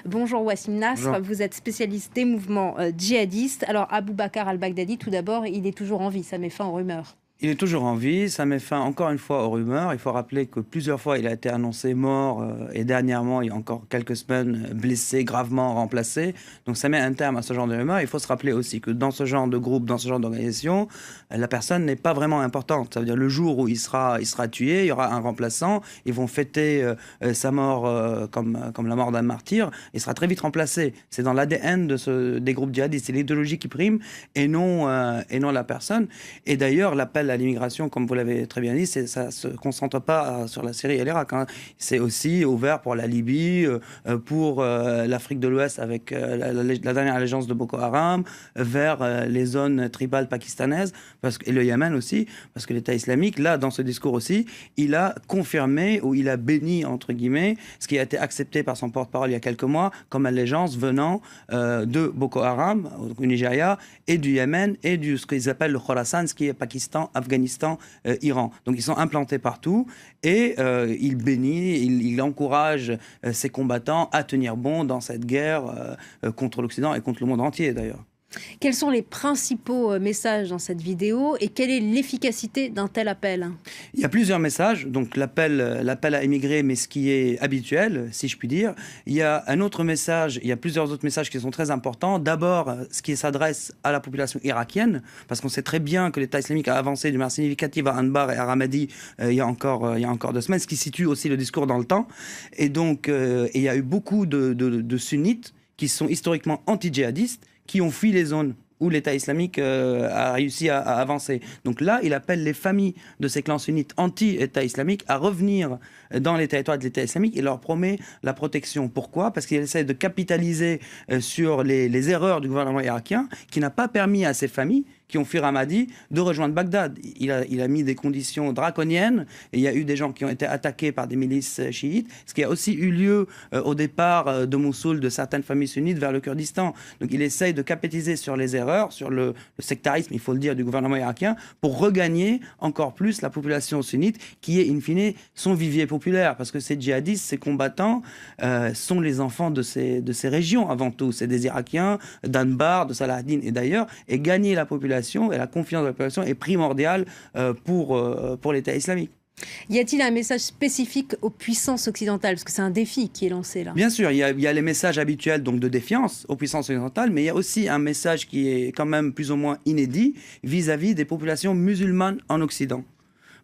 Bonjour Wassim Nasr, Bonjour. vous êtes spécialiste des mouvements djihadistes. Alors Abou Bakr al-Baghdadi, tout d'abord, il est toujours en vie, ça met fin aux rumeurs. Il est toujours en vie, ça met fin encore une fois aux rumeurs. Il faut rappeler que plusieurs fois il a été annoncé mort et dernièrement, il y a encore quelques semaines, blessé, gravement remplacé. Donc ça met un terme à ce genre de rumeurs. Il faut se rappeler aussi que dans ce genre de groupe, dans ce genre d'organisation, la personne n'est pas vraiment importante. Ça veut dire le jour où il sera tué, il y aura un remplaçant. Ils vont fêter sa mort comme la mort d'un martyr. Il sera très vite remplacé. C'est dans l'ADN des groupes djihadistes. C'est l'idéologie qui prime et non la personne. Et d'ailleurs, l'appel à l'immigration, comme vous l'avez très bien dit, ça ne se concentre pas sur la Syrie et l'Irak. C'est aussi ouvert pour la Libye, pour l'Afrique de l'Ouest avec la dernière allégeance de Boko Haram, vers les zones tribales pakistanaises, et le Yémen aussi, parce que l'État islamique, là, dans ce discours aussi, il a confirmé, ou il a béni, entre guillemets, ce qui a été accepté par son porte-parole il y a quelques mois, comme allégeance venant de Boko Haram, au Nigeria, et du Yémen, et ce qu'ils appellent le Khorasan, ce qui est Pakistan, Afghanistan, Iran. Donc ils sont implantés partout et il bénit, il encourage ses combattants à tenir bon dans cette guerre contre l'Occident et contre le monde entier d'ailleurs. Quels sont les principaux messages dans cette vidéo et quelle est l'efficacité d'un tel appel? Il y a plusieurs messages, donc l'appel à émigrer, mais ce qui est habituel, si je puis dire. Il y a un autre message, il y a plusieurs autres messages qui sont très importants. D'abord, ce qui s'adresse à la population irakienne, parce qu'on sait très bien que l'État islamique a avancé d'une manière significative à Anbar et à Ramadi il y a encore 2 semaines, ce qui situe aussi le discours dans le temps. Et donc, il y a eu beaucoup de sunnites qui sont historiquement anti-djihadistes, qui ont fui les zones où l'État islamique a réussi à avancer. Donc là, il appelle les familles de ces clans sunnites anti-État islamique à revenir dans les territoires de l'État islamique et leur promet la protection. Pourquoi? Parce qu'il essaie de capitaliser sur les erreurs du gouvernement irakien qui n'a pas permis à ces familles qui ont fui Ramadi de rejoindre Bagdad. Il a mis des conditions draconiennes et il y a eu des gens qui ont été attaqués par des milices chiites, ce qui a aussi eu lieu au départ de Mossoul de certaines familles sunnites vers le Kurdistan. Donc il essaye de capitaliser sur les erreurs, sur le sectarisme, il faut le dire, du gouvernement irakien pour regagner encore plus la population sunnite qui est in fine son vivier populaire parce que ces djihadistes, ces combattants sont les enfants de ces régions avant tout. C'est des Irakiens d'Anbar, de Salah ad-Din et d'ailleurs, et gagner la population et la confiance de la population est primordiale pour l'État islamique. Y a-t-il un message spécifique aux puissances occidentales? Parce que c'est un défi qui est lancé là. Bien sûr, il y a les messages habituels donc, de défiance aux puissances occidentales, mais il y a aussi un message qui est quand même plus ou moins inédit vis-à-vis des populations musulmanes en Occident.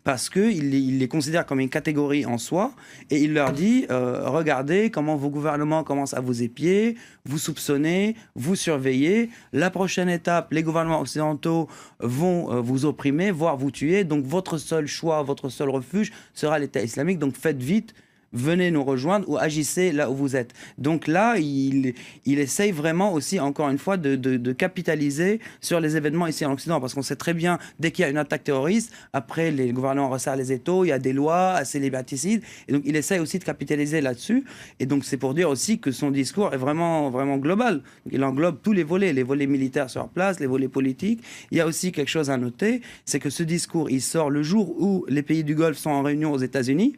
Parce qu'il les considère comme une catégorie en soi, et il leur dit regardez comment vos gouvernements commencent à vous épier, vous soupçonner, vous surveiller. La prochaine étape, les gouvernements occidentaux vont vous opprimer, voire vous tuer. Donc votre seul choix, votre seul refuge sera l'État islamique. Donc faites vite. Venez nous rejoindre ou agissez là où vous êtes. Donc là, il essaye vraiment aussi, encore une fois, de capitaliser sur les événements ici en Occident. Parce qu'on sait très bien, dès qu'il y a une attaque terroriste, après, les gouvernements resserrent les étaux, il y a des lois assez liberticides. Et donc, il essaye aussi de capitaliser là-dessus. Et donc, c'est pour dire aussi que son discours est vraiment, vraiment global. Donc, il englobe tous les volets militaires sur place, les volets politiques. Il y a aussi quelque chose à noter, c'est que ce discours, il sort le jour où les pays du Golfe sont en réunion aux États-Unis.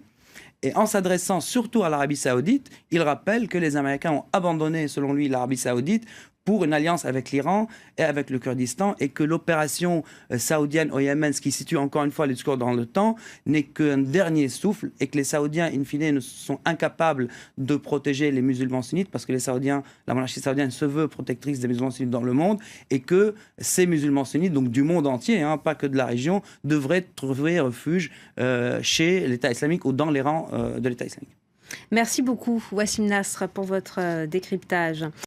Et en s'adressant surtout à l'Arabie saoudite, il rappelle que les Américains ont abandonné, selon lui, l'Arabie saoudite pour une alliance avec l'Iran et avec le Kurdistan, et que l'opération saoudienne au Yémen, ce qui situe encore une fois le discours dans le temps, n'est qu'un dernier souffle, et que les Saoudiens, in fine, sont incapables de protéger les musulmans sunnites, parce que les Saoudiens, la monarchie saoudienne se veut protectrice des musulmans sunnites dans le monde, et que ces musulmans sunnites, donc du monde entier, pas que de la région, devraient trouver refuge chez l'État islamique ou dans les rangs de l'État islamique. Merci beaucoup, Wassim Nasr, pour votre décryptage.